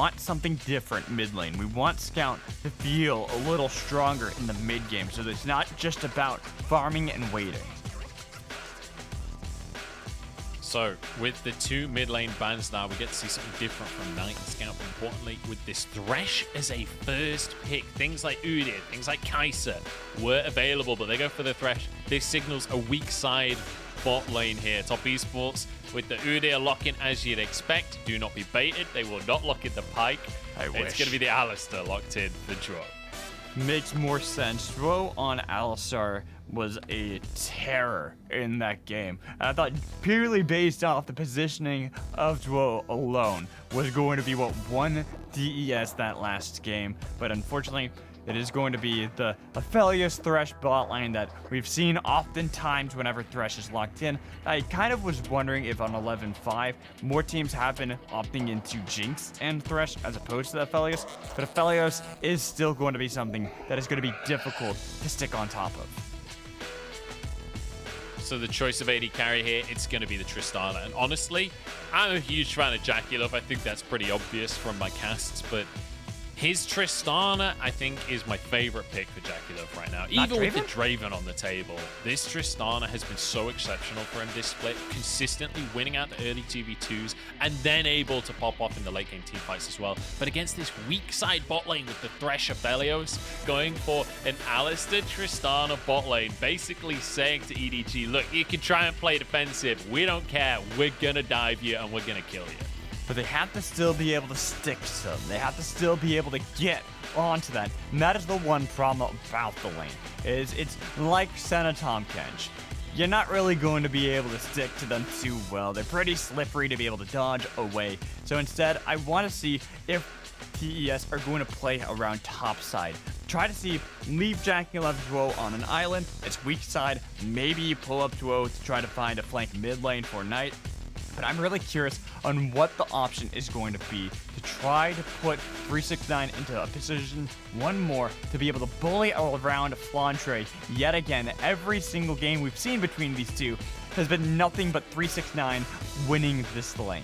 want something different mid lane. We want Scout to feel a little stronger in the mid game, so that it's not just about farming and waiting. So, with the 2 mid lane bans now, we get to see something different from Knight and Scout. But importantly, with this Thresh as a first pick, things like Udyr, things like Karsa were available, but they go for the Thresh. This signals a weak side bot lane here. Top Esports with the Udyr lock-in as you'd expect. Do not be baited. They will not lock in the Pike. It's going to be the Alistar locked in for Zhuo. Makes more sense. Zhuo on Alistar was a terror in that game. And I thought purely based off the positioning of Zhuo alone was going to be what won TES that last game. But unfortunately, it is going to be the Aphelios Thresh bot lane that we've seen oftentimes whenever Thresh is locked in. I kind of was wondering if on 11-5, more teams have been opting into Jinx and Thresh as opposed to the Aphelios, but Aphelios is still going to be something that is going to be difficult to stick on top of. So the choice of AD carry here, it's going to be the Tristana. And honestly, I'm a huge fan of JackeyLove. I think that's pretty obvious from my casts, but his Tristana, I think, is my favorite pick for JackeyLove right now. Even with the Draven on the table, this Tristana has been so exceptional for him this split, consistently winning out the early 2v2s and then able to pop off in the late game team fights as well. But against this weak side bot lane with the Thresh Aphelios, going for an Alistar Tristana bot lane, basically saying to EDG, look, you can try and play defensive. We don't care. We're going to dive you and we're going to kill you. But they have to still be able to stick to them. They have to still be able to get onto that. And that is the one problem about the lane, is it's like Senna Tomkench. You're not really going to be able to stick to them too well. They're pretty slippery to be able to dodge away. So instead, I want to see if TES are going to play around top side. Try to see, leave JackeyLove Zhuo on an island. It's weak side. Maybe you pull up Zhuo to try to find a flank mid lane for Knight. But I'm really curious on what the option is going to be to try to put 369 into a position one more to be able to bully around Flandre yet again. Every single game we've seen between these two has been nothing but 369 winning this lane.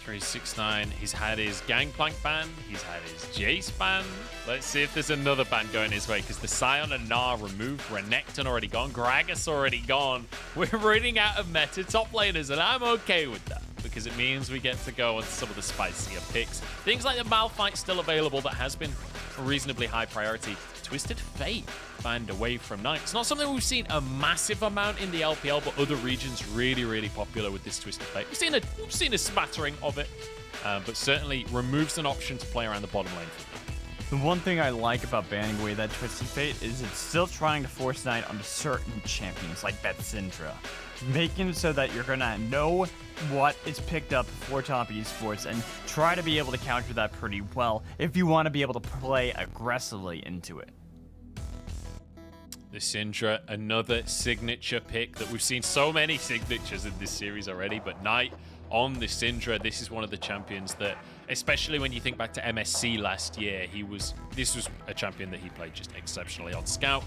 369, he's had his Gangplank ban, he's had his Jace ban. Let's see if there's another ban going his way, because the Sion and Gnar removed, Renekton already gone, Gragas already gone. We're running out of meta top laners, and I'm okay with that, because it means we get to go on some of the spicier picks. Things like the Malphite still available, that has been a reasonably high priority. Twisted Fate banned away from Knight. It's not something we've seen a massive amount in the LPL, but other regions really popular with this Twisted Fate. We've seen a smattering of it, but certainly removes an option to play around the bottom lane for Knight. The one thing I like about banning away that Twisted Fate is it's still trying to force Knight onto certain champions, like that Syndra. Making it so that you're going to know what is picked up for top esports and try to be able to counter that pretty well if you want to be able to play aggressively into it. The Syndra, another signature pick that we've seen so many signatures in this series already, but Knight on the Syndra, this is one of the champions that, especially when you think back to MSC last year, this was a champion that he played just exceptionally on Scout.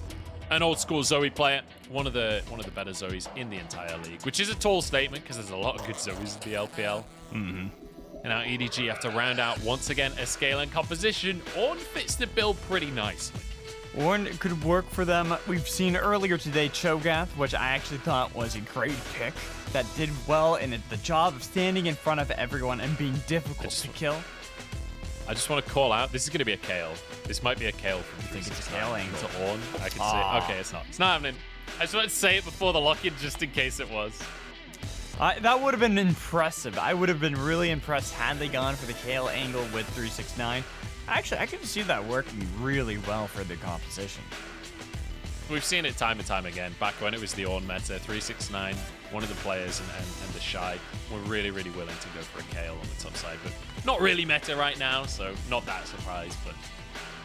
An old school Zoe player, one of the better Zoes in the entire league, which is a tall statement because there's a lot of good Zoes in the LPL. And now EDG have to round out once again a scale and composition. Ornn fits the bill pretty nicely. Ornn could work for them. We've seen earlier today Cho'Gath, which I actually thought was a great pick that did well in the job of standing in front of everyone and being difficult to kill. I just want to call out, this is going to be a Kayle. This might be a Kayle from I think it's a Kayle angle to Ornn. I can see it. Okay, it's not. It's not happening. I just wanted to say it before the lock-in just in case it was. That would have been impressive. I would have been really impressed had they gone for the Kayle angle with 369. Actually, I could see that working really well for the composition. We've seen it time and time again. Back when it was the Ornn meta, 369, one of the players and the Shy were really willing to go for a Kayle on the top side, but not really meta right now, so not that surprised. But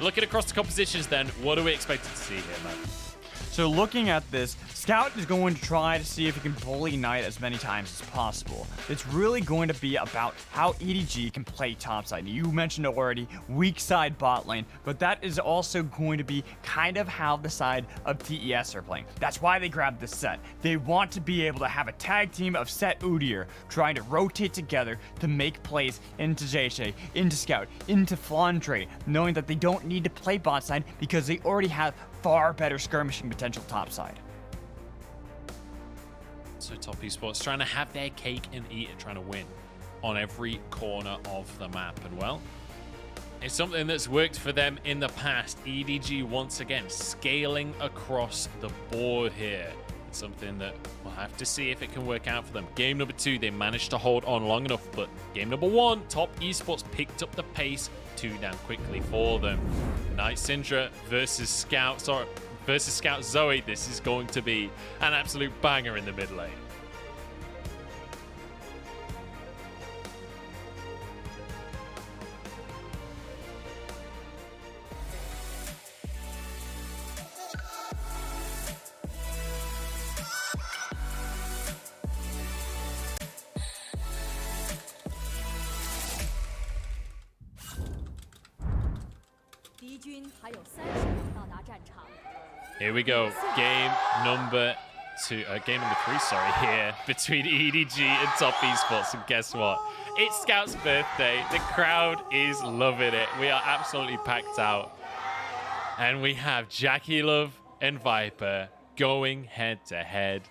looking across the compositions then, what are we expected to see here, man? So looking at this, Scout is going to try to see if he can bully Knight as many times as possible. It's really going to be about how EDG can play topside. You mentioned already, weak side bot lane, but that is also going to be kind of how the side of TES are playing. That's why they grabbed this Sett. They want to be able to have a tag team of Sett Udyr trying to rotate together to make plays into Jiejie, into Scout, into Flandre, knowing that they don't need to play bot side because they already have far better skirmishing potential topside. So top esports trying to have their cake and eat it, trying to win on every corner of the map. And well, it's something that's worked for them in the past. EDG once again scaling across the board here. It's something that we'll have to see if it can work out for them. Game number 2, they managed to hold on long enough, but game number 1, top esports picked up the pace too damn quickly for them. Knight Syndra versus Scout Zhuo. This is going to be an absolute banger in the mid lane. Here we go. Game number 3, here between EDG and top esports. And guess what? It's Scout's birthday. The crowd is loving it. We are absolutely packed out. And we have JackeyLove and Viper going head to head.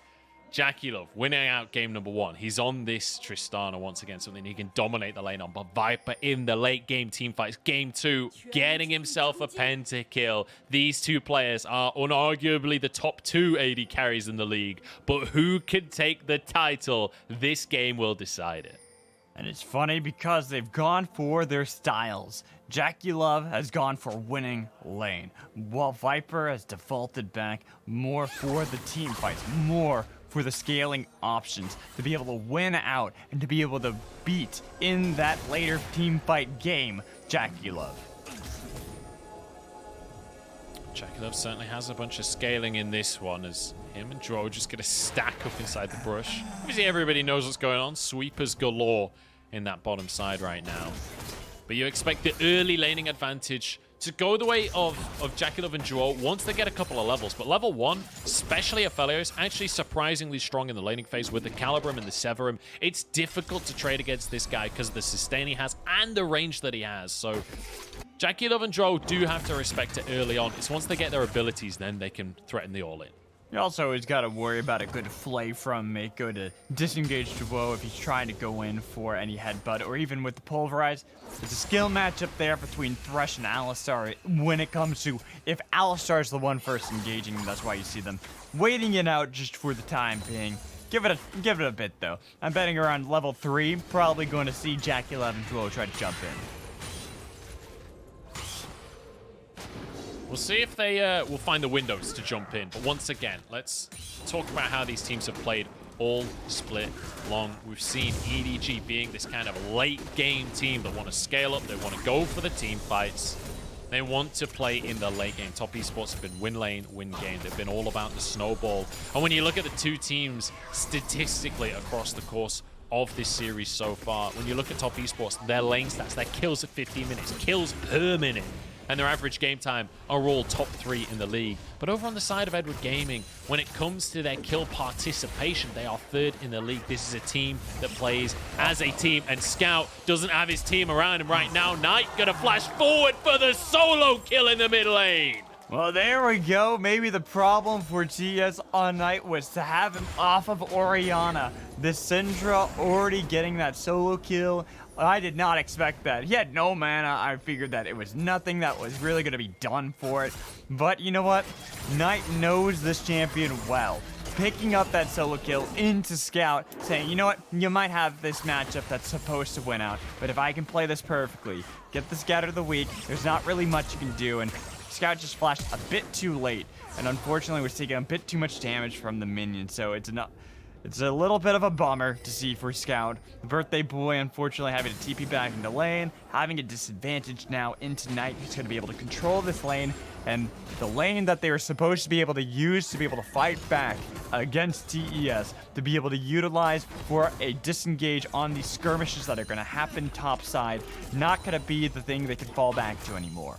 JackeyLove winning out game number 1. He's on this Tristana once again, something he can dominate the lane on. But Viper in the late game team fights. Game 2, getting himself a pentakill. These two players are unarguably the top 2 AD carries in the league. But who can take the title? This game will decide it. And it's funny because they've gone for their styles. JackeyLove has gone for winning lane, while Viper has defaulted back more for the team fights, more for the scaling options to be able to win out and to be able to beat in that later team fight game JackeyLove. JackeyLove certainly has a bunch of scaling in this one, as him and Zhuo just get a stack up inside the brush. Obviously everybody knows what's going on. Sweepers galore in that bottom side right now. But you expect the early laning advantage to go the way of JackeyLove and Zhuo once they get a couple of levels. But level 1, especially Aphelios, actually surprisingly strong in the laning phase with the Calibrum and the Severum. It's difficult to trade against this guy because of the sustain he has and the range that he has. So JackeyLove and Zhuo do have to respect it early on. It's once they get their abilities, then they can threaten the all-in. You also always got to worry about a good flay from Meiko to disengage Zhuo if he's trying to go in for any headbutt, or even with the pulverize. It's a skill matchup there between Thresh and Alistar when it comes to if Alistar's the one first engaging, that's why you see them waiting it out just for the time being. Give it a bit though. I'm betting around level 3, probably going to see JackeyLove and Zhuo try to jump in. We'll see if they will find the windows to jump in. But once again, let's talk about how these teams have played all split long. We've seen EDG being this kind of late game team that want to scale up. They want to go for the team fights. They want to play in the late game. Top esports have been win lane, win game. They've been all about the snowball. And when you look at the two teams statistically across the course of this series so far, when you look at top esports, their lane stats, their kills at 15 minutes, kills per minute, and their average game time are all top 3 in the league. But over on the side of Edward Gaming, when it comes to their kill participation, they are 3rd in the league. This is a team that plays as a team, and Scout doesn't have his team around him right now. Knight gonna flash forward for the solo kill in the mid lane. Well, there we go. Maybe the problem for TES on Knight was to have him off of Orianna. The Syndra already getting that solo kill. I did not expect that. He had no mana. I figured that it was nothing that was really going to be done for it. But you know what? Knight knows this champion well. Picking up that solo kill into Scout, saying, you know what? You might have this matchup that's supposed to win out, but if I can play this perfectly, get the Scatter of the week, there's not really much you can do, and Scout just flashed a bit too late, and unfortunately was taking a bit too much damage from the minion, so it's not... It's a little bit of a bummer to see for Scout. The birthday boy, unfortunately, having to TP back into lane, having a disadvantage now into Knight, who's going to be able to control this lane, and the lane that they are supposed to be able to use to be able to fight back against TES, to be able to utilize for a disengage on these skirmishes that are going to happen topside, not going to be the thing they can fall back to anymore.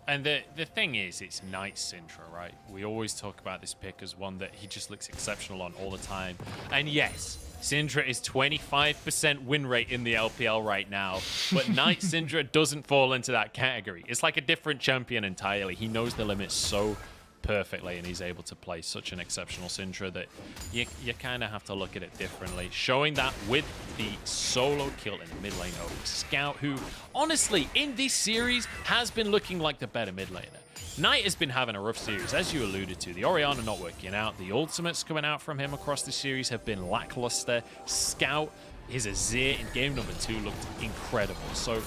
And the thing is, it's Knight Syndra, right? We always talk about this pick as one that he just looks exceptional on all the time. And yes, Syndra is 25% win rate in the LPL right now, but Knight Syndra doesn't fall into that category. It's like a different champion entirely. He knows the limits so perfectly, and he's able to play such an exceptional Syndra that you kind of have to look at it differently. Showing that with the solo kill in the mid lane over Scout, who honestly in this series has been looking like the better mid laner. Knight has been having a rough series, as you alluded to. The Orianna not working out. The ultimates coming out from him across the series have been lackluster. Scout, his Azir in game number 2 looked incredible. So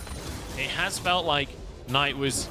it has felt like Knight was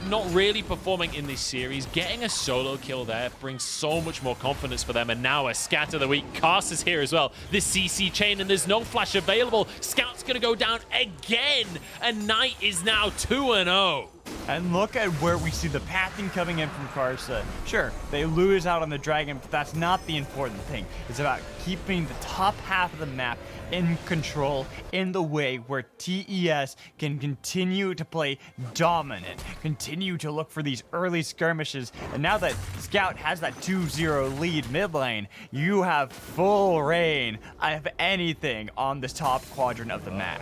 not really performing in this series. Getting a solo kill there brings so much more confidence for them. And now a scatter of the week. Karsa's here as well. The CC chain, and there's no flash available. Scout's going to go down again. And Knight is now 2-0. And look at where we see the pathing coming in from Karsa. Sure, they lose out on the dragon, but that's not the important thing. It's about keeping the top half of the map in control in the way where TES can continue to play dominant, continue to look for these early skirmishes. And now that Scout has that 2-0 lead mid lane, you have full reign of anything on this top quadrant of the map.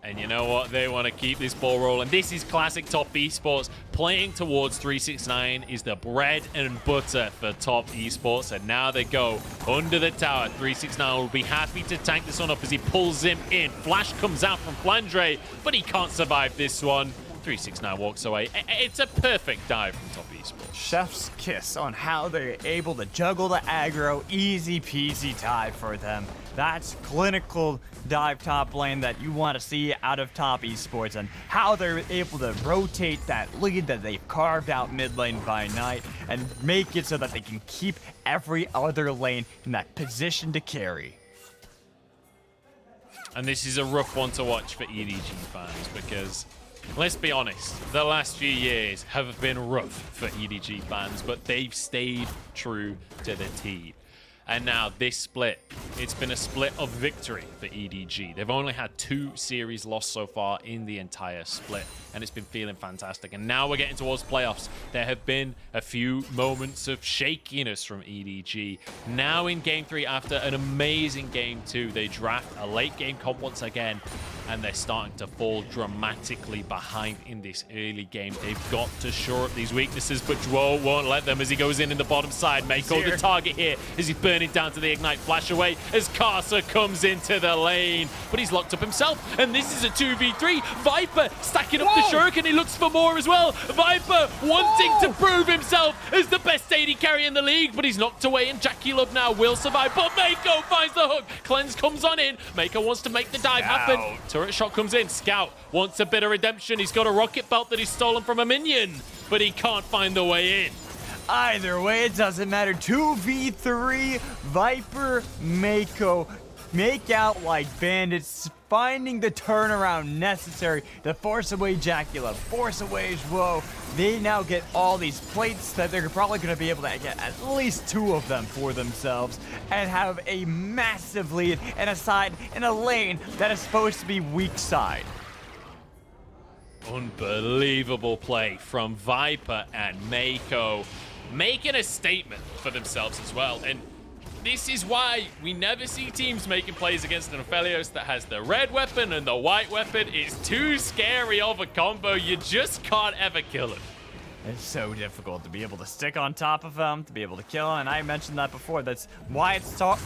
And you know what? They want to keep this ball rolling. This is classic top esports. Playing towards 369 is the bread and butter for top esports. And now they go under the tower. 369 will be happy to tank this one up as he pulls him in. Flash comes out from Flandre, but he can't survive this one. 369 walks away. It's a perfect dive from top esports. Chef's kiss on how they're able to juggle the aggro. Easy peasy dive for them. That's clinical dive top lane that you want to see out of top esports, and how they're able to rotate that lead that they've carved out mid lane by Knight and make it so that they can keep every other lane in that position to carry. And this is a rough one to watch for EDG fans because, let's be honest, the last few years have been rough for EDG fans, but they've stayed true to the team. And now this split, it's been a split of victory for EDG. They've only had 2 series lost so far in the entire split, and it's been feeling fantastic. And now we're getting towards playoffs. There have been a few moments of shakiness from EDG. Now in game 3, after an amazing game 2, they draft a late game comp once again, and they're starting to fall dramatically behind in this early game. They've got to shore up these weaknesses, but Zhuo won't let them as he goes in the bottom side. Meiko the target here as he's burning down to the Ignite flash away as Karsa comes into the lane. But he's locked up himself, and this is a 2v3. Viper stacking up the shuriken. He looks for more as well. Viper wanting to prove himself as the best AD carry in the league, but he's knocked away, and JackeyLove now will survive. But Meiko finds the hook. Cleanse comes on in. Meiko wants to make the dive happen. Turret shot comes in. Scout wants a bit of redemption. He's got a rocket belt that he's stolen from a minion, but he can't find the way in. Either way, it doesn't matter. 2v3, Viper, Meiko make out like bandits, finding the turnaround necessary to force away JackeyLove, force away Zhuo. They now get all these plates that they're probably going to be able to get at least 2 of them for themselves and have a massive lead and a side in a lane that is supposed to be weak side. Unbelievable play from Viper and Meiko, making a statement for themselves as well. And this is why we never see teams making plays against an Aphelios that has the red weapon and the white weapon. It's too scary of a combo. You just can't ever kill it. It's so difficult to be able to stick on top of him, to be able to kill him, and I mentioned that before. That's why it's so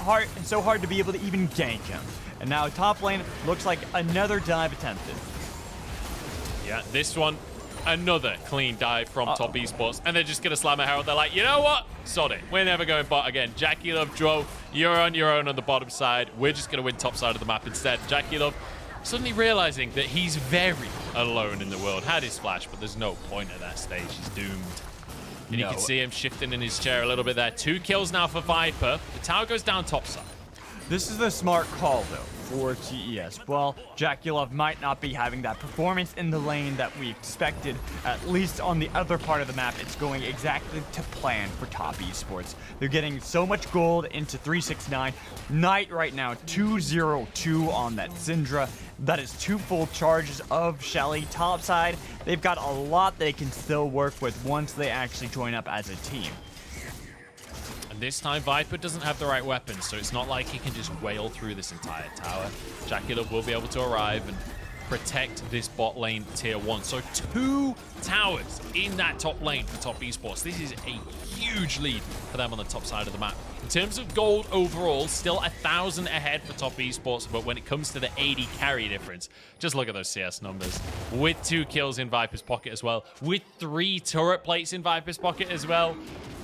hard to be able to even gank him. And now top lane looks like another dive attempted. Yeah, this one, another clean dive from top esports, and they're just going to slam a herald. They're like, you know what? Sod it. We're never going bot again. JackeyLove, Zhuo, you're on your own on the bottom side. We're just going to win top side of the map instead. JackeyLove suddenly realizing that he's very alone in the world. Had his flash, but there's no point at that stage. He's doomed. And you can see him shifting in his chair a little bit there. 2 kills now for Viper. The tower goes down topside. This is a smart call, though, for TES. Well, JackeyLove might not be having that performance in the lane that we expected. At least on the other part of the map, it's going exactly to plan for top esports. They're getting so much gold into 369. Knight right now, 202 on that Syndra. That is 2 full charges of Shelly topside. They've got a lot they can still work with once they actually join up as a team. This time, Viper doesn't have the right weapons, so it's not like he can just wail through this entire tower. JackeyLove will be able to arrive and protect this bot lane tier 1. So 2 towers in that top lane for top esports. This is a huge lead for them on the top side of the map. In terms of gold overall, still 1,000 ahead for top esports, but when it comes to the AD carry difference, just look at those CS numbers. With 2 kills in Viper's pocket as well, with 3 turret plates in Viper's pocket as well,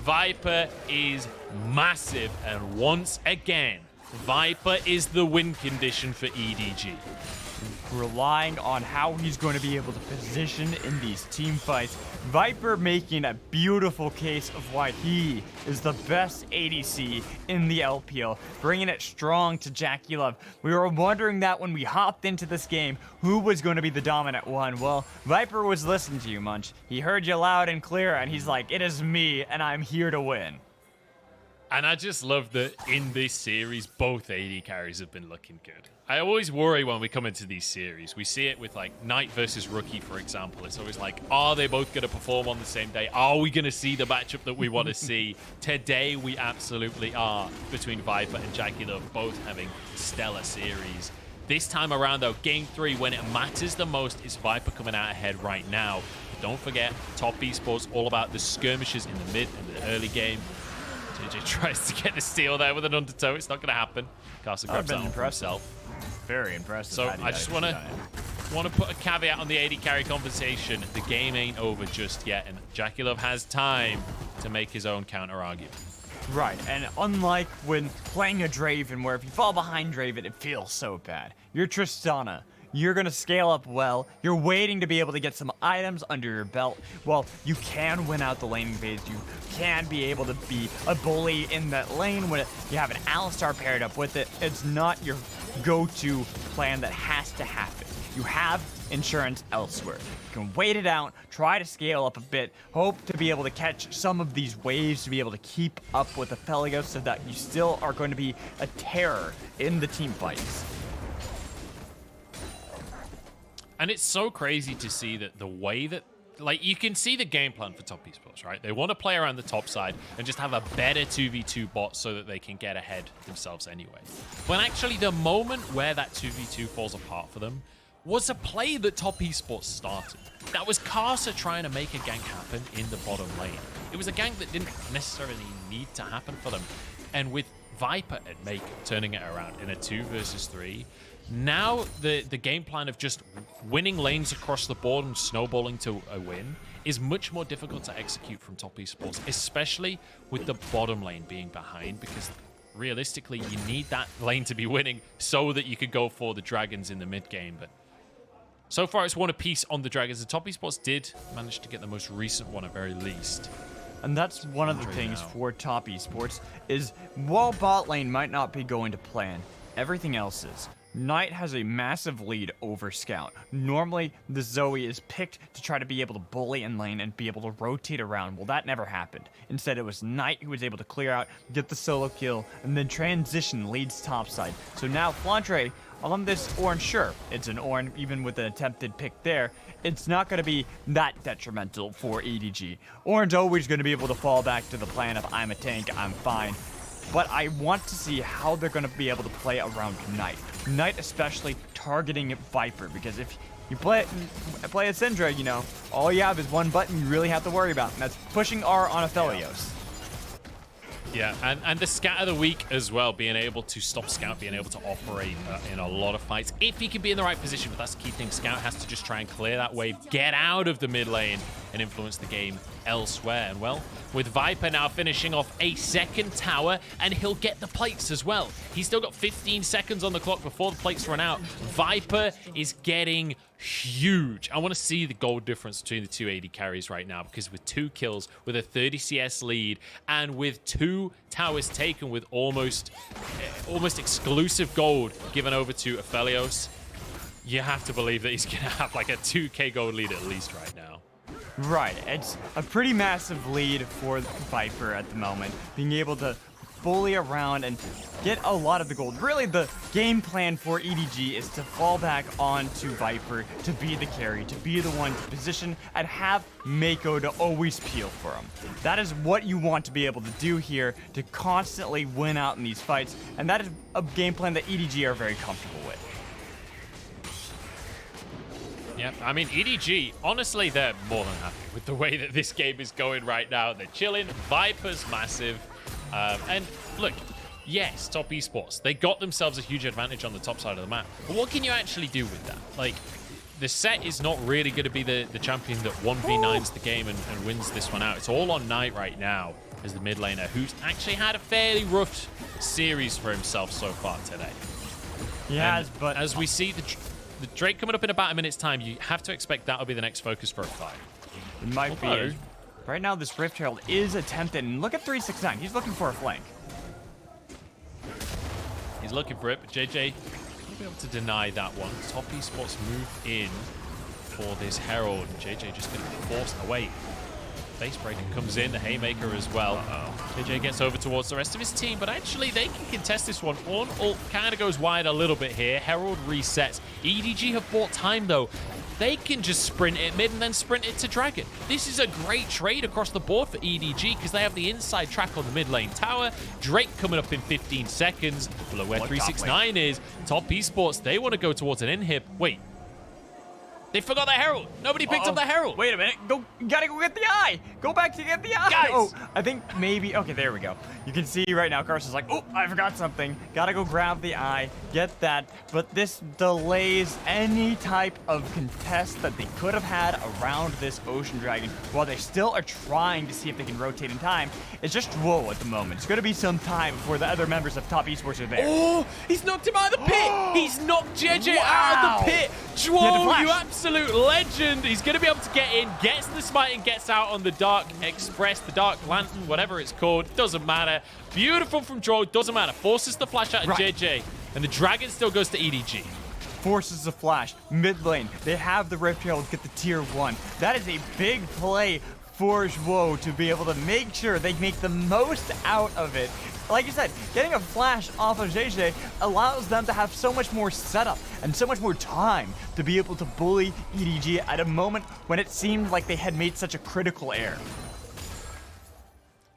Viper is massive, and once again, Viper is the win condition for EDG. Relying on how he's going to be able to position in these team fights. Viper making a beautiful case of why he is the best ADC in the LPL, bringing it strong to JackeyLove. We were wondering that when we hopped into this game, who was going to be the dominant one. Well, Viper was listening to you, Munch. He heard you loud and clear, and he's like, it is me, and I'm here to win. And I just love that in this series, both AD carries have been looking good. I always worry when we come into these series. We see it with like Knight versus Rookie, for example. It's always like, are they both going to perform on the same day? Are we going to see the matchup that we want to see? Today, we absolutely are, between Viper and JackeyLove, both having stellar series. This time around, though, Game 3, when it matters the most, is Viper coming out ahead right now. But don't forget, top esports, all about the skirmishes in the mid and the early game. Jiejie tries to get the steal there with an undertow. It's not going to happen. Karsa grabs that one for himself. Very impressive. So I just want to put a caveat on the AD carry conversation. The game ain't over just yet, and JackeyLove has time to make his own counter argument. Right, and unlike when playing a Draven, where if you fall behind Draven, it feels so bad. You're Tristana. You're going to scale up well. You're waiting to be able to get some items under your belt. Well, you can win out the laning phase. You can be able to be a bully in that lane when you have an Alistar paired up with it. It's not your go-to plan that has to happen. You have insurance elsewhere. You can wait it out, try to scale up a bit, hope to be able to catch some of these waves to be able to keep up with Aphelios so that you still are going to be a terror in the team fights. And it's so crazy to see that the way that, like, you can see the game plan for top esports, right? They want to play around the top side and just have a better 2v2 bot so that they can get ahead themselves anyway. But actually, the moment where that 2v2 falls apart for them was a play that top esports started. That was Karsa trying to make a gank happen in the bottom lane. It was a gank that didn't necessarily need to happen for them. And with Viper and Meiko turning it around in a 2 versus 3, now the game plan of just winning lanes across the board and snowballing to a win is much more difficult to execute from top esports, especially with the bottom lane being behind, because realistically you need that lane to be winning so that you could go for the dragons in the mid game. But so far it's one apiece on the dragons, and top esports did manage to get the most recent one at very least. And that's one of the things for top esports is while bot lane might not be going to plan, everything else is. Knight has a massive lead over Scout. Normally, the Zoe is picked to try to be able to bully in lane and be able to rotate around. Well, that never happened. Instead, it was Knight who was able to clear out, get the solo kill, and then transition leads topside. So now Flandre on this Ornn, sure, it's an Ornn, even with an attempted pick there, it's not going to be that detrimental for EDG. Ornn's always going to be able to fall back to the plan of I'm a tank, I'm fine. But I want to see how they're going to be able to play around Knight. Knight especially targeting Viper, because if you play a Syndra, you know, all you have is one button you really have to worry about, and that's pushing R on Aphelios. Yeah, and the Scat of the week as well, being able to stop Scout, being able to operate in a lot of fights, if he can be in the right position. But that's the key thing. Scout has to just try and clear that wave, get out of the mid lane, and influence the game elsewhere. And well, with Viper now finishing off a second tower, and he'll get the plates as well. He's still got 15 seconds on the clock before the plates run out. Viper is getting huge. I want to see the gold difference between the two AD carries right now, because with 2 kills, with a 30 CS lead, and with 2 towers taken with almost exclusive gold given over to Aphelios, you have to believe that he's going to have like a 2k gold lead at least right now. Right, it's a pretty massive lead for Viper at the moment, being able to bully around and get a lot of the gold. Really, the game plan for EDG is to fall back onto Viper, to be the carry, to be the one to position, and have Meiko to always peel for him. That is what you want to be able to do here, to constantly win out in these fights, and that is a game plan that EDG are very comfortable with. Yeah, I mean, EDG, honestly, they're more than happy with the way that this game is going right now. They're chilling. Viper's massive. And look, yes, top esports, they got themselves a huge advantage on the top side of the map. But what can you actually do with that? Like, the Sett is not really going to be the champion that 1v9s the game and wins this one out. It's all on Knight right now as the mid laner, who's actually had a fairly rough series for himself so far today. Yes, but as we see the Drake coming up in about a minute's time, you have to expect that'll be the next focus for a fight. It might be. Right now, this Rift Herald is attempted, and look at 369. He's looking for a flank. He's looking for it, but Jiejie will be able to deny that one. Top esports move in for this Herald, and Jiejie just going to be forced away. Face breaker comes in, the haymaker as well. Jiejie gets over towards the rest of his team, but actually they can contest this one. Ornn ult kind of goes wide a little bit here. Herald resets. EDG have bought time though. They can just sprint it mid and then sprint it to Dragon. This is a great trade across the board for EDG because they have the inside track on the mid lane tower. Drake coming up in 15 seconds. Below where 369 is. Top esports, they want to go towards an inhib. Wait. They forgot the Herald. Nobody picked up the Herald. Wait a minute. Gotta go get the eye. Go back to get the eye. Guys. Oh, I think maybe. Okay, there we go. You can see right now, Karsa's like, oh, I forgot something. Gotta go grab the eye, get that. But this delays any type of contest that they could have had around this Ocean Dragon while they still are trying to see if they can rotate in time. It's just Zhuo at the moment. It's gonna be some time before the other members of top esports are there. Oh, he's knocked him out of the pit. He's knocked Jiejie out of the pit. Zhuo, you absolute legend. He's going to be able to get in, gets the smite, and gets out on the Dark Express, the Dark Lantern, whatever it's called. Doesn't matter. Beautiful from Zhuo. Doesn't matter. Forces the flash out of Jiejie. And the Dragon still goes to EDG. Forces the flash. Mid lane. They have the Rift Herald get the tier 1. That is a big play for Zhuo to be able to make sure they make the most out of it. Like you said, getting a flash off of Jiejie allows them to have so much more setup and so much more time to be able to bully EDG at a moment when it seemed like they had made such a critical error.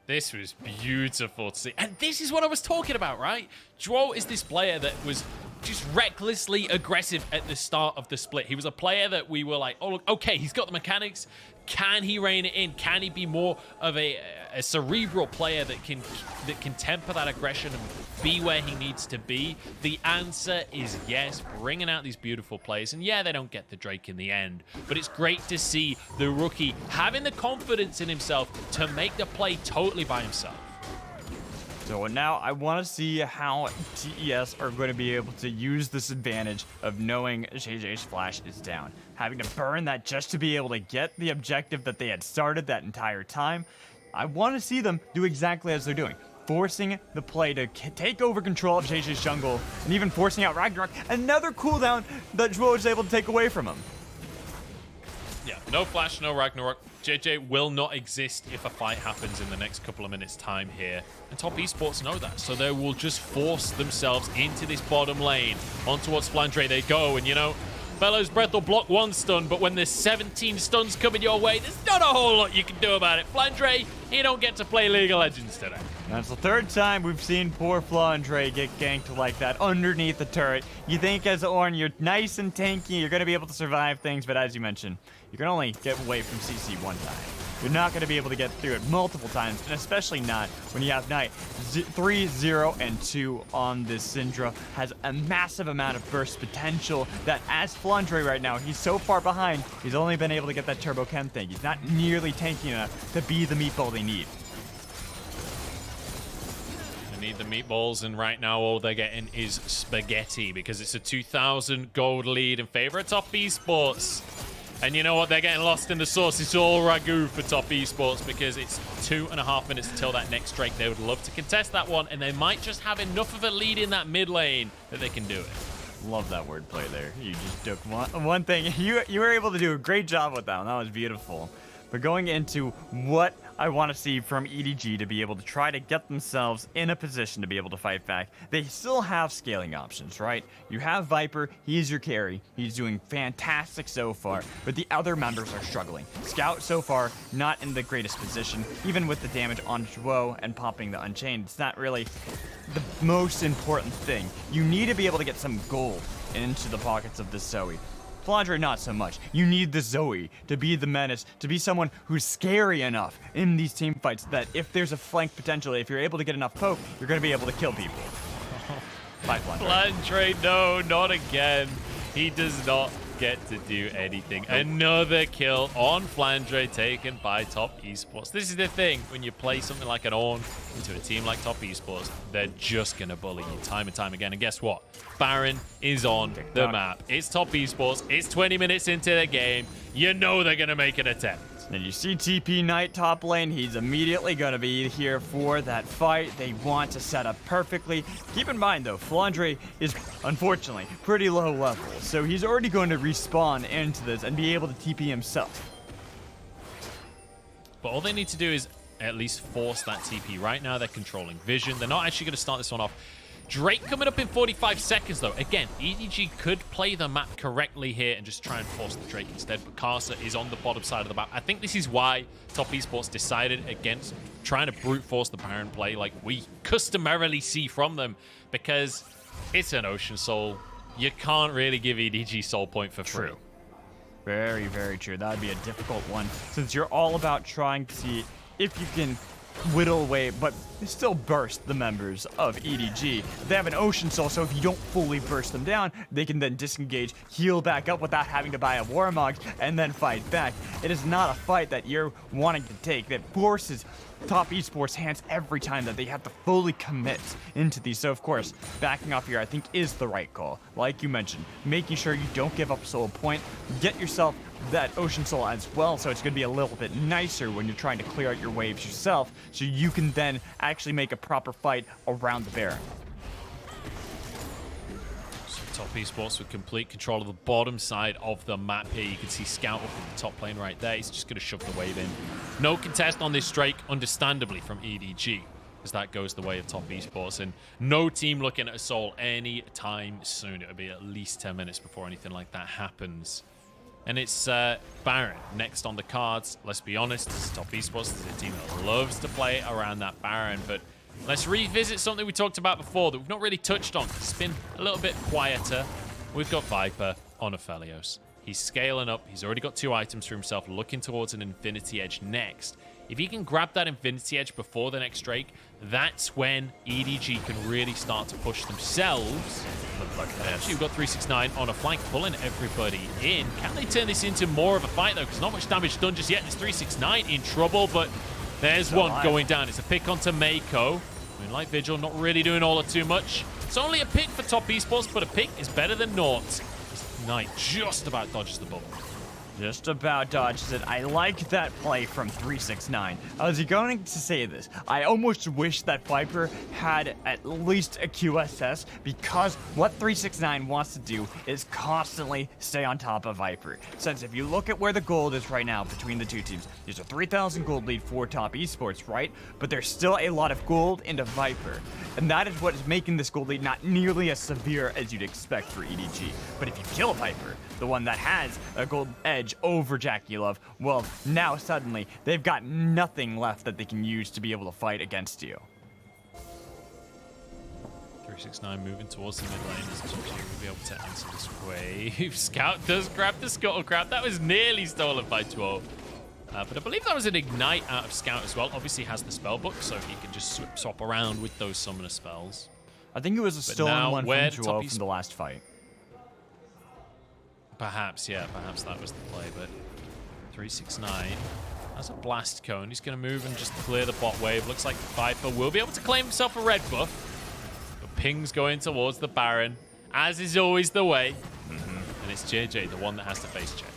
This was beautiful to see. And this is what I was talking about, right? Zhuo is this player that was just recklessly aggressive at the start of the split. He was a player that we were like, oh, look, okay, he's got the mechanics. Can he rein it in? Can he be more of a cerebral player that can temper that aggression and be where he needs to be? The answer is yes, bringing out these beautiful plays. And yeah, they don't get the Drake in the end, but it's great to see the rookie having the confidence in himself to make the play totally by himself. So now I want to see how TES are going to be able to use this advantage of knowing Jiejie's flash is down. Having to burn that just to be able to get the objective that they had started that entire time. I want to see them do exactly as they're doing. Forcing the play to take over control of Jiejie's jungle and even forcing out Ragnarok. Another cooldown that Zhuo is able to take away from him. Yeah, no flash, no Ragnarok. Jiejie will not exist if a fight happens in the next couple of minutes' time here. And top esports know that, so they will just force themselves into this bottom lane. On towards Flandre they go, and you know, Bellows Breath will block one stun, but when there's 17 stuns coming your way, there's not a whole lot you can do about it. Flandre, you don't get to play League of Legends today. That's the third time we've seen poor Flandre get ganked like that underneath the turret. You think as Ornn, you're nice and tanky, you're going to be able to survive things, but as you mentioned, you can only get away from CC one time. you're not going to be able to get through it multiple times, and especially not when you have Knight 3, 0, and 2 on this Syndra. Has a massive amount of burst potential that as Flandre right now, he's so far behind, he's only been able to get that turbo chem thing. He's not nearly tanky enough to be the meatball they need. Need the meatballs, and right now all they're getting is spaghetti because it's a 2,000 gold lead in favor of Top Esports. And you know what? They're getting lost in the sauce. It's all ragu for Top Esports because it's 2.5 minutes until that next Drake. They would love to contest that one, and they might just have enough of a lead in that mid lane that they can do it. Love that wordplay there. You just took one thing. You were able to do a great job with that one. That was beautiful. But going into what I want to see from EDG to be able to try to get themselves in a position to be able to fight back, they still have scaling options, right? You have Viper, he's your carry. He's doing fantastic so far, but the other members are struggling. Scout so far, not in the greatest position. Even with the damage on Zhuo and popping the Unchained, it's not really the most important thing. You need to be able to get some gold into the pockets of this Zoe. Flandre, not so much. You need the Zoe to be the menace, to be someone who's scary enough in these team fights that if there's a flank potentially, if you're able to get enough poke, you're going to be able to kill people. Bye, Flandre. Flandre, no, not again. He does not get to do anything. Nope. Another kill on Flandre taken by Top Esports. This is the thing. When you play something like an Ornn into a team like Top Esports, they're just going to bully you time and time again. And guess what? Baron is on the map. It's Top Esports. It's 20 minutes into the game. You know they're going to make an attempt. And you see TP Knight top lane. He's immediately going to be here for that fight. They want to set up perfectly. Keep in mind, though, Flandre is, unfortunately, pretty low level. So he's already going to respawn into this and be able to TP himself. But all they need to do is at least force that TP. Right now, they're controlling vision. They're not actually going to start this one off. Drake coming up in 45 seconds, though. Again, EDG could play the map correctly here and just try and force the Drake instead, but Karsa is on the bottom side of the map. I think this is why Top Esports decided against trying to brute force the Baron play like we customarily see from them, because it's an Ocean Soul. You can't really give EDG Soul Point for free. True. Very, very true. That would be a difficult one, since you're all about trying to see if you can whittle away, but still burst the members of EDG. They have an Ocean Soul, so if you don't fully burst them down, they can then disengage, heal back up without having to buy a Warmog, and then fight back. It is not a fight that you're wanting to take that forces Top Esports' hands every time that they have to fully commit into these. So, of course, backing off here, I think, is the right call. Like you mentioned, making sure you don't give up Soul Point, get yourself that Ocean Soul as well, so it's going to be a little bit nicer when you're trying to clear out your waves yourself, so you can then actually make a proper fight around the Baron. So Top Esports with complete control of the bottom side of the map here. You can see Scout up in the top lane right there. He's just going to shove the wave in. No contest on this Drake, understandably, from EDG, as that goes the way of Top Esports, and no team looking at a Soul any time soon. It'll be at least 10 minutes before anything like that happens. And it's Baron next on the cards. Let's be honest, this is Top Esports. This is a team that loves to play around that Baron. But let's revisit something we talked about before that we've not really touched on. It's been a little bit quieter. We've got Viper on Aphelios. He's scaling up. He's already got 2 items for himself, looking towards an Infinity Edge next. If he can grab that Infinity Edge before the next Drake, that's when EDG can really start to push themselves. Actually, we've got 369 on a flank, pulling everybody in. Can they turn this into more of a fight, though? Because not much damage done just yet. There's 369 in trouble, but there's one going down. It's a pick onto Meiko. Moonlight Vigil not really doing all too much. It's only a pick for Top Esports, but a pick is better than naught. Knight just about dodges the bubble. Just about dodges it. I like that play from 369. I was going to say this. I almost wish that Viper had at least a QSS, because what 369 wants to do is constantly stay on top of Viper. Since if you look at where the gold is right now between the two teams, there's a 3,000 gold lead for Top Esports, right? But there's still a lot of gold into Viper. And that is what is making this gold lead not nearly as severe as you'd expect for EDG. But if you kill Viper, the one that has a gold edge over JackeyLove, well, now suddenly they've got nothing left that they can use to be able to fight against you. 369 moving towards the mid lane. We'll be able to answer this wave. Scout does grab the scuttle crab. That was nearly stolen by Zhuo. But I believe that was an Ignite out of Scout as well. Obviously has the spell book, so he can just swap around with those summoner spells. I think it was a stolen one from Zhuo from the last fight. Perhaps, yeah, perhaps that was the play, but 369 has a blast cone. He's going to move and just clear the bot wave. Looks like Viper will be able to claim himself a red buff. But Ping's going towards the Baron, as is always the way. And it's Jiejie, the one that has to face check.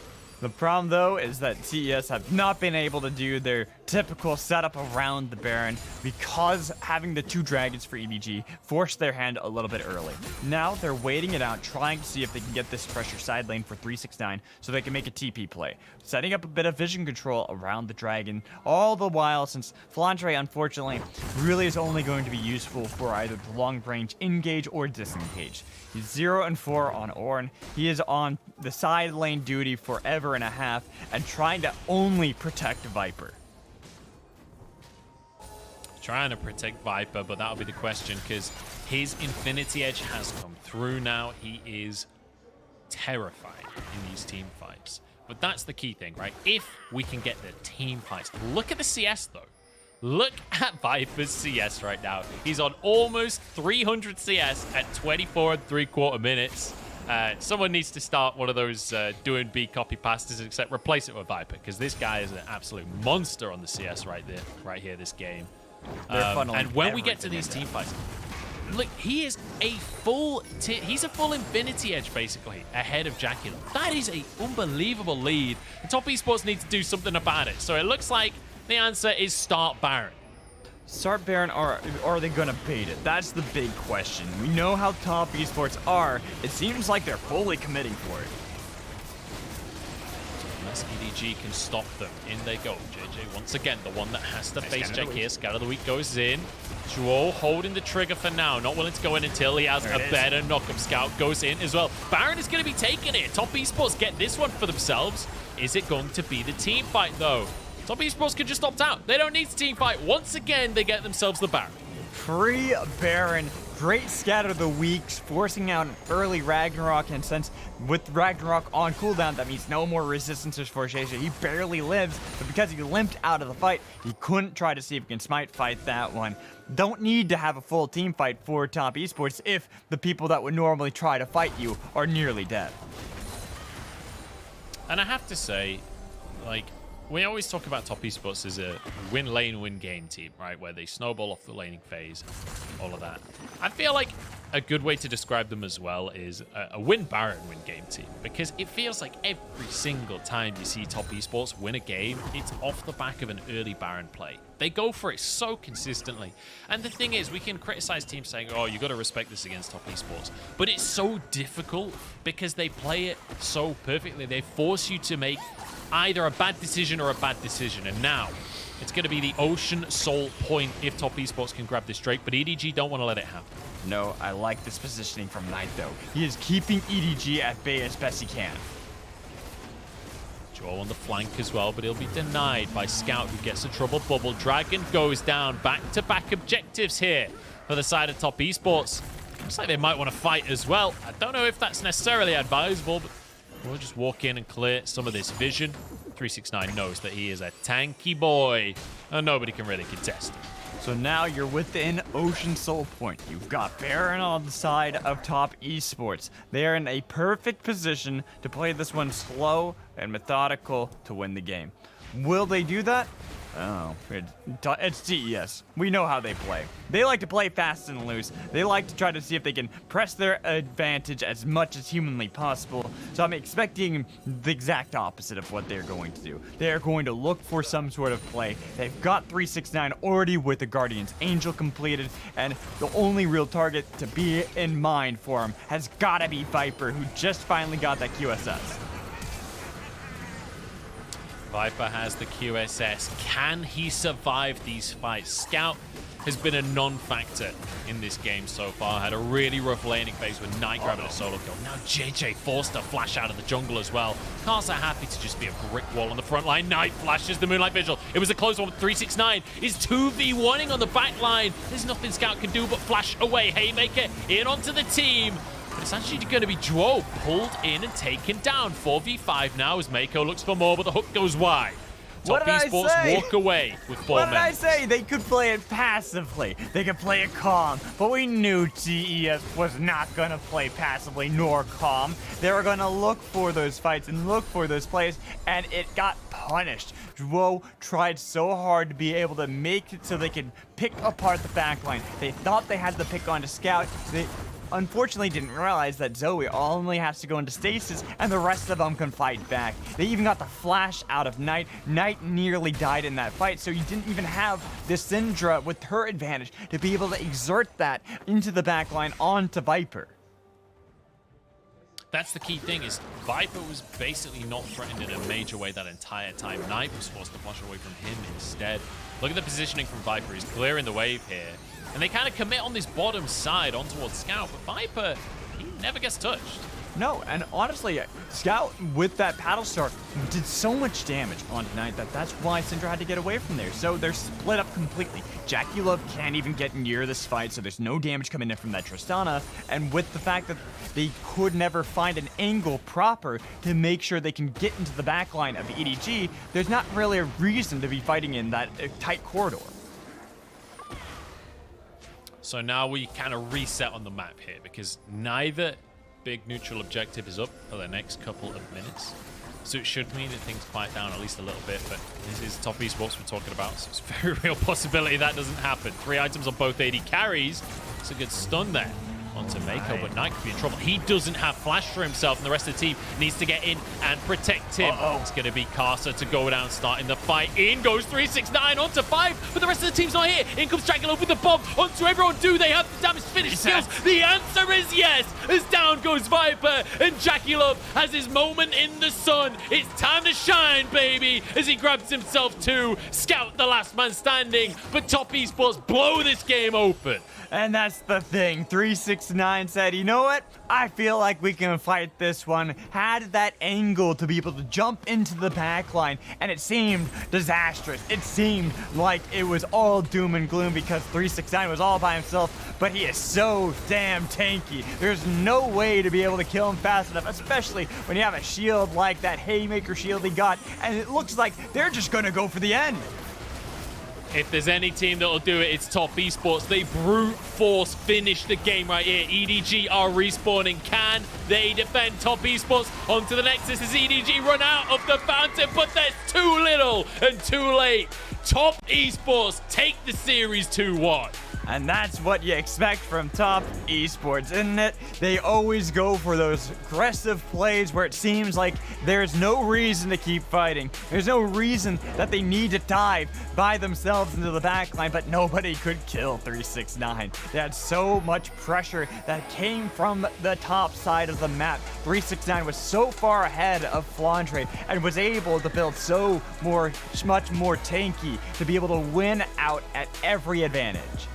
The problem, though, is that TES have not been able to do their typical setup around the Baron because having the 2 dragons for EDG forced their hand a little bit early. Now they're waiting it out, trying to see if they can get this pressure side lane for 369 so they can make a TP play. Setting up a bit of vision control around the dragon, all the while since Flandre, unfortunately, really is only going to be useful for either the long range engage or disengage. He's 0 and 4 on Ornn. He is on the side lane duty forever and a half and trying to only protect Viper. Trying to protect Viper, but that'll be the question because his Infinity Edge has come through now. He is terrified in these team fights. But that's the key thing, right? If we can get the team fights. Look at the CS, though. Look at Viper's CS right now. He's on almost 300 CS at 24 and 3/4 minutes. Someone needs to start one of those doing B copy pastas, except replace it with Viper, because this guy is an absolute monster on the CS right here, this game. And when we get to these team fights, look, he is a he's a full Infinity Edge, basically, ahead of JackeyLove. That is an unbelievable lead. The top esports need to do something about it. So it looks like the answer is start Baron. Start Baron, or are they going to bait it? That's the big question. We know how top esports are. It seems like they're fully committing for it. Unless EDG can stop them, in they go. Jiejie, once again, the one that has to face check here. Scout of the week goes in. Zhuo holding the trigger for now. Not willing to go in until he has a better knock-up. Scout goes in as well. Baron is going to be taking it. Top esports get this one for themselves. Is it going to be the team fight, though? Top esports can just opt out. They don't need to team fight. Once again, they get themselves the Baron. Free Baron. Great scatter of the weeks, forcing out an early Ragnarok, and since with Ragnarok on cooldown, that means no more resistances for Jiejie. He barely lives, but because he limped out of the fight, he couldn't try to see if he can smite fight that one. Don't need to have a full team fight for top esports if the people that would normally try to fight you are nearly dead. And I have to say, like, we always talk about top esports as a win lane, win game team, right? Where they snowball off the laning phase, all of that. I feel like a good way to describe them as well is a win Baron, win game team. Because it feels like every single time you see top esports win a game, it's off the back of an early Baron play. They go for it so consistently. And the thing is, we can criticize teams saying, oh, you got to respect this against top esports. But it's so difficult because they play it so perfectly. They force you to make either a bad decision or a bad decision. And now it's going to be the Ocean Soul point if top esports can grab this Drake, but EDG don't want to let it happen. No, I like this positioning from Knight, though. He is keeping EDG at bay as best he can. Zhuo on the flank as well, but he'll be denied by Scout, who gets a trouble bubble. Dragon goes down. Back-to-back objectives here for the side of top esports. Looks like they might want to fight as well. I don't know if that's necessarily advisable, but we'll just walk in and clear some of this vision. 369 knows that he is a tanky boy, and nobody can really contest him. So now you're within Ocean Soul Point. You've got Baron on the side of top esports. They are in a perfect position to play this one slow and methodical to win the game. Will they do that? Oh, it's TES. We know how they play. They like to play fast and loose. They like to try to see if they can press their advantage as much as humanly possible. So I'm expecting the exact opposite of what they're going to do. They are going to look for some sort of play. They've got 369 already with the Guardian's Angel completed, and the only real target to be in mind for him has got to be Viper, who just finally got that QSS. Viper has the QSS. Can he survive these fights? Scout has been a non-factor in this game so far. Had a really rough laning phase with Knight grabbing a solo kill. Now Jiejie forced to flash out of the jungle as well. Karsa happy to just be a brick wall on the front line. Knight flashes the Moonlight Vigil. It was a close one with 369. Is 2v1ing on the back line. There's nothing Scout can do but flash away. Haymaker in onto the team. But it's actually going to be Zhuo pulled in and taken down. 4v5 now as Meiko looks for more, but the hook goes wide. Top Esports walk away with 4 What did I members. say? They could play it passively. They could play it calm. But we knew TES was not going to play passively nor calm. They were going to look for those fights and look for those plays, and it got punished. Zhuo tried so hard to be able to make it so they could pick apart the backline. They thought they had to pick onto Scout. They unfortunately didn't realize that Zoe only has to go into stasis and the rest of them can fight back. They even got the flash out of Knight. Knight nearly died in that fight, so you didn't even have the Syndra with her advantage to be able to exert that into the backline onto Viper. That's the key thing, is Viper was basically not threatened in a major way that entire time. Knight was forced to push away from him instead. Look at the positioning from Viper. He's clearing the wave here. And they kind of commit on this bottom side on towards Scout, but Viper, he never gets touched. No, and honestly, Scout with that paddle star did so much damage on Knight that's why Syndra had to get away from there. So they're split up completely. JackeyLove can't even get near this fight, so there's no damage coming in from that Tristana. And with the fact that they could never find an angle proper to make sure they can get into the backline of the EDG, there's not really a reason to be fighting in that tight corridor. So now we kind of reset on the map here, because neither big neutral objective is up for the next couple of minutes. So it should mean that things quiet down at least a little bit, but this is top esports we're talking about, so it's a very real possibility that doesn't happen. 3 items on both AD carries. It's a good stun there onto Meiko, but Knight could be in trouble. He doesn't have flash for himself, and the rest of the team needs to get in and protect him. It's going to be Karsa to go down, starting the fight. In goes 369 onto 5, but the rest of the team's not here. In comes JackeyLove with the bomb onto everyone. Do they have the damage to finish skills? The answer is yes, as down goes Viper, and JackeyLove has his moment in the sun. It's time to shine, baby, as he grabs himself too. Scout, the last man standing, but top esports blow this game open. And that's the thing. 369 said, you know what? I feel like we can fight this one. Had that angle to be able to jump into the backline, and it seemed disastrous. It seemed like it was all doom and gloom because 369 was all by himself, but he is so damn tanky. There's no way to be able to kill him fast enough, especially when you have a shield like that Haymaker shield he got, and it looks like they're just gonna go for the end. If there's any team that'll do it, it's top esports. They brute force finish the game right here. EDG are respawning. Can they defend top esports? Onto the Nexus as EDG run out of the fountain, but there's too little and too late. Top esports take the series 2-1. And that's what you expect from top esports, isn't it? They always go for those aggressive plays where it seems like there's no reason to keep fighting. There's no reason that they need to dive by themselves into the backline, but nobody could kill 369. They had so much pressure that came from the top side of the map. 369 was so far ahead of Flandre and was able to build much more tanky to be able to win out at every advantage.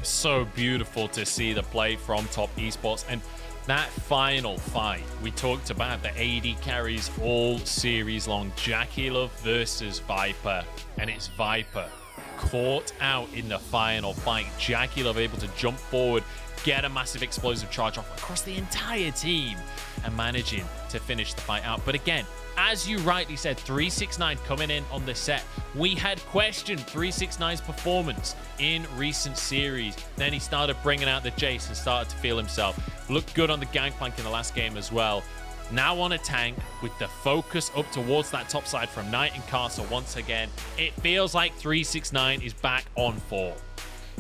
So beautiful to see the play from top esports, and that final fight we talked about, the AD carries all series long. JackeyLove versus Viper, and it's Viper caught out in the final fight. JackeyLove able to jump forward, get a massive explosive charge off across the entire team, and managing to finish the fight out. But again, as you rightly said, 369 coming in on the set. We had questioned 369's performance in recent series. Then he started bringing out the Jace and started to feel himself. Looked good on the gangplank in the last game as well. Now on a tank with the focus up towards that top side from Knight and Karsa once again. It feels like 369 is back on form.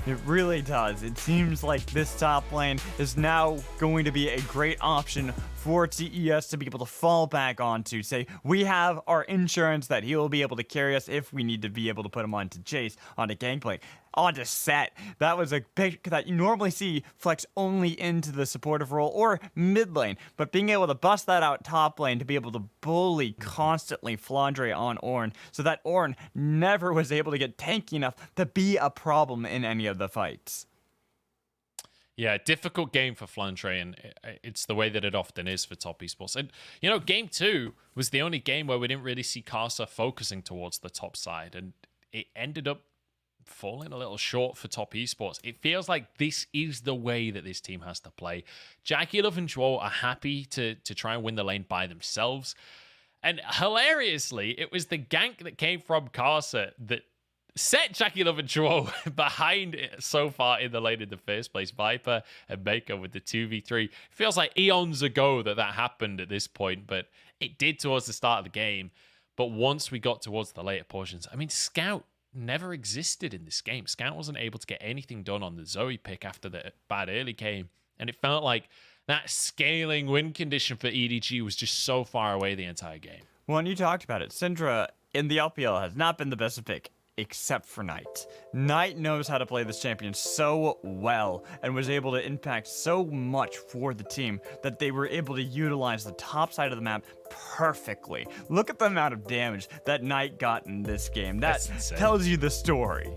It really does. It seems like this top lane is now going to be a great option for TES to be able to fall back onto. Say, we have our insurance that he will be able to carry us if we need to be able to put him onto Jace, onto Gangplank, onto Sett. That was a pick that you normally see flex only into the supportive role or mid lane, but being able to bust that out top lane to be able to bully constantly Flandre on Ornn, so that Ornn never was able to get tanky enough to be a problem in any of the fights. Yeah, difficult game for Flandre, and it's the way that it often is for top esports. And, you know, game 2 was the only game where we didn't really see Karsa focusing towards the top side, and it ended up falling a little short for top esports. It feels like this is the way that this team has to play. JackeyLove and Zhuo are happy to try and win the lane by themselves. And hilariously, it was the gank that came from Karsa that set JackeyLove and Zhuo behind it so far in the lane in the first place. Viper and Meiko with the 2v3. Feels like eons ago that happened at this point, but it did towards the start of the game. But once we got towards the later portions, I mean, Scout never existed in this game. Scout wasn't able to get anything done on the Zoe pick after the bad early game. And it felt like that scaling win condition for EDG was just so far away the entire game. Well, and you talked about it. Syndra in the LPL has not been the best pick, except for Knight. Knight knows how to play this champion so well and was able to impact so much for the team that they were able to utilize the top side of the map perfectly. Look at the amount of damage that Knight got in this game. That tells you the story.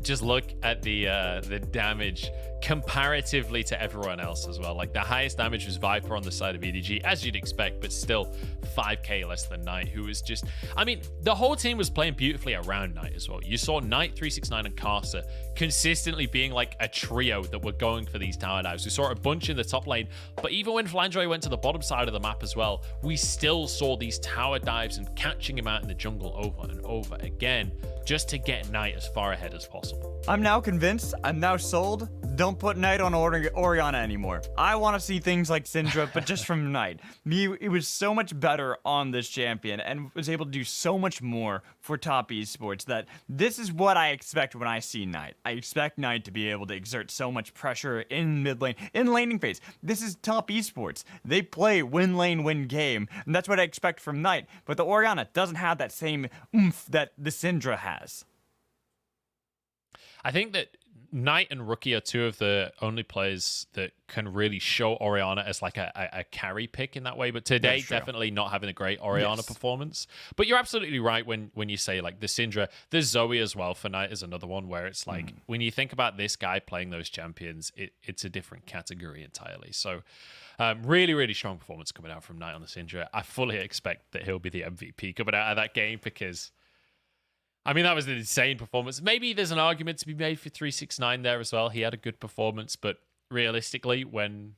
Just look at the damage comparatively to everyone else as well. Like the highest damage was Viper on the side of EDG, as you'd expect, but still 5k less than Knight, who was just, I mean, the whole team was playing beautifully around Knight as well. You saw Knight, 369 and Karsa consistently being like a trio that were going for these tower dives. We saw a bunch in the top lane, but even when Flandre went to the bottom side of the map as well, we still saw these tower dives and catching him out in the jungle over and over again, just to get Knight as far ahead as possible. I'm now convinced. I'm now sold. Don't put Knight on Orianna anymore. I want to see things like Syndra, but just from Knight. It was so much better on this champion and was able to do so much more for top esports that this is what I expect when I see Knight. I expect Knight to be able to exert so much pressure in mid lane, in laning phase. This is top esports. They play win lane, win game, and that's what I expect from Knight. But the Orianna doesn't have that same oomph that the Syndra has. I think that Knight and Rookie are two of the only players that can really show Orianna as like a carry pick in that way. But today, definitely not having a great Orianna performance. But you're absolutely right when you say like the Syndra. There's Zoe as well for Knight is another one where it's like when you think about this guy playing those champions, it's a different category entirely. So really, really strong performance coming out from Knight on the Syndra. I fully expect that he'll be the MVP coming out of that game because, I mean, that was an insane performance. Maybe there's an argument to be made for 369 there as well. He had a good performance, but realistically, when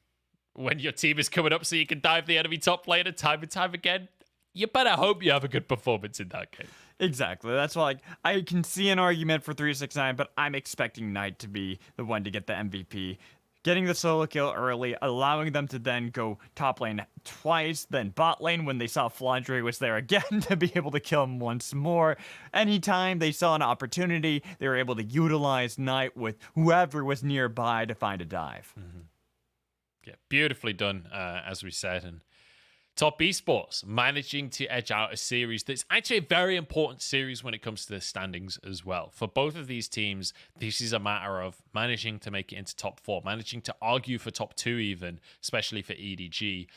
your team is coming up so you can dive the enemy top laner time and time again, you better hope you have a good performance in that game. Exactly. That's why I can see an argument for 369, but I'm expecting Knight to be the one to get the MVP. Getting the solo kill early, allowing them to then go top lane twice, then bot lane when they saw Flandre was there again to be able to kill him once more. Anytime they saw an opportunity, they were able to utilize Knight with whoever was nearby to find a dive. Yeah, beautifully done, as we said. And Top Esports managing to edge out a series that's actually a very important series when it comes to the standings as well. For both of these teams, this is a matter of managing to make it into top 4, managing to argue for top 2 even, especially for EDG.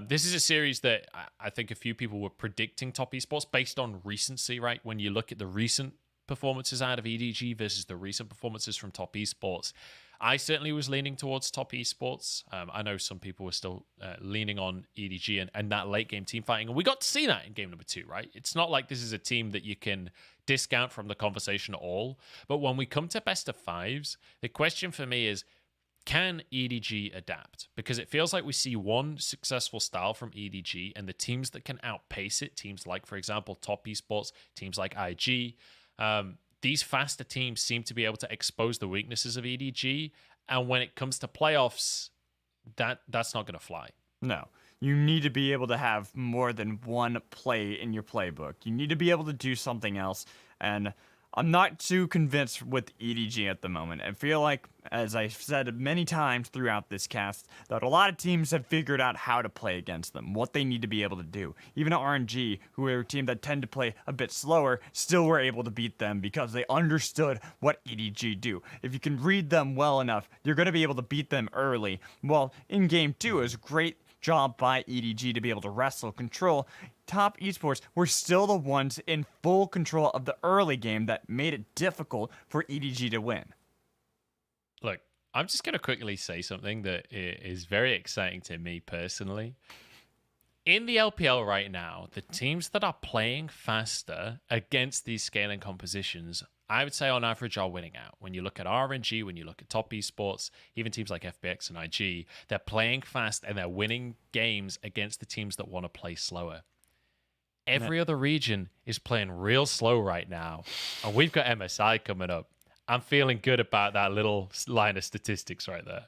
This is a series that I think a few people were predicting Top Esports based on recency, right? When you look at the recent performances out of EDG versus the recent performances from Top Esports, I certainly was leaning towards Top Esports. I know some people were still leaning on EDG and that late game team fighting. And we got to see that in game number 2, right? It's not like this is a team that you can discount from the conversation at all. But when we come to best of 5s, the question for me is, can EDG adapt? Because it feels like we see one successful style from EDG and the teams that can outpace it, teams like, for example, Top Esports, teams like IG, these faster teams seem to be able to expose the weaknesses of EDG. And when it comes to playoffs, that's not going to fly. No. You need to be able to have more than one play in your playbook. You need to be able to do something else. And I'm not too convinced with EDG at the moment. I feel like, as I've said many times throughout this cast, that a lot of teams have figured out how to play against them, what they need to be able to do. Even RNG, who are a team that tend to play a bit slower, still were able to beat them because they understood what EDG do. If you can read them well enough, you're going to be able to beat them early. Well, in game 2, it was great job by EDG to be able to wrestle control. Top Esports were still the ones in full control of the early game that made it difficult for EDG to win. Look, I'm just going to quickly say something that is very exciting to me personally. In the LPL right now, the teams that are playing faster against these scaling compositions I would say on average are winning out. When you look at RNG, when you look at top esports, even teams like FBX and IG, they're playing fast and they're winning games against the teams that want to play slower. Every other region is playing real slow right now, and we've got MSI coming up. I'm feeling good about that little line of statistics right there.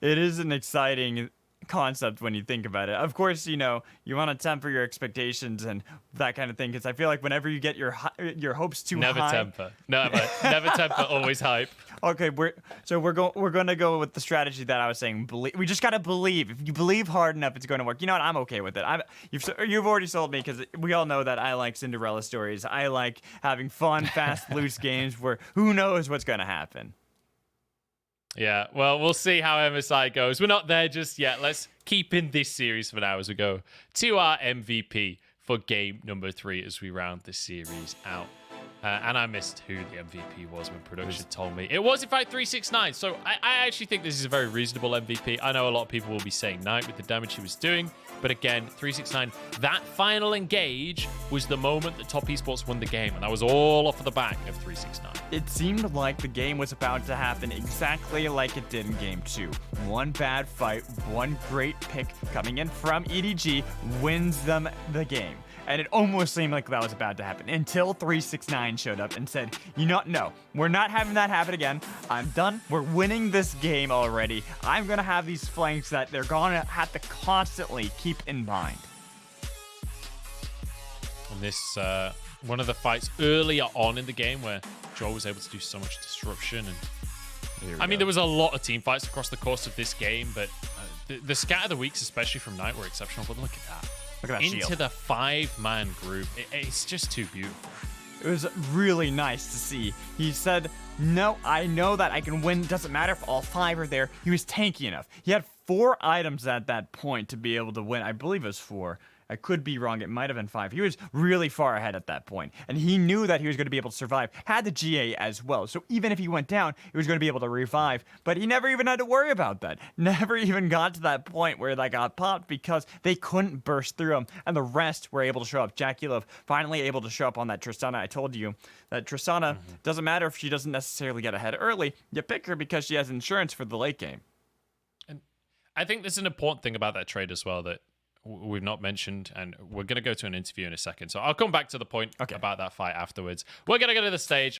It is an exciting concept when you think about it. Of course, you know, you want to temper your expectations and that kind of thing, because I feel like whenever you get your hopes too Never high... temper. Never temper, always hype. Okay, we're going to go with the strategy that I was saying. We just got to believe. If you believe hard enough, it's going to work. You know what? I'm okay with it. You've already sold me, because we all know that I like Cinderella stories. I like having fun, fast, loose games where who knows what's going to happen. Yeah, well, we'll see how MSI goes. We're not there just yet. Let's keep in this series for now as we go to our MVP for game number 3 as we round this series out. And I missed who the MVP was when production told me. It was, in fact, 369. So I actually think this is a very reasonable MVP. I know a lot of people will be saying Knight with the damage he was doing. But again, 369, that final engage was the moment that Top Esports won the game. And that was all off of the back of 369. It seemed like the game was about to happen exactly like it did in game 2. One bad fight, one great pick coming in from EDG wins them the game. And it almost seemed like that was about to happen until 369 showed up and said, you know, no, we're not having that happen again. I'm done. We're winning this game already. I'm going to have these flanks that they're going to have to constantly keep in mind. And this, one of the fights earlier on in the game where Zhuo was able to do so much disruption. And I mean, there was a lot of team fights across the course of this game, but the scat of the weeks, especially from Knight, were exceptional. But look at that. Look at that Into shield. the 5-man group. It's just too beautiful. It was really nice to see. He said, no, I know that I can win. Doesn't matter if all 5 are there. He was tanky enough. He had 4 items at that point to be able to win. I believe it was 4. I could be wrong. It might have been 5. He was really far ahead at that point, and he knew that he was going to be able to survive. Had the GA as well, so even if he went down, he was going to be able to revive, but he never even had to worry about that. Never even got to that point where they got popped because they couldn't burst through him, and the rest were able to show up. JackeyLove finally able to show up on that Tristana. I told you that Tristana doesn't matter if she doesn't necessarily get ahead early. You pick her because she has insurance for the late game. And I think there's an important thing about that trade as well that we've not mentioned, and we're going to go to an interview in a second, so I'll come back to the point about that fight afterwards. We're going to go to the stage.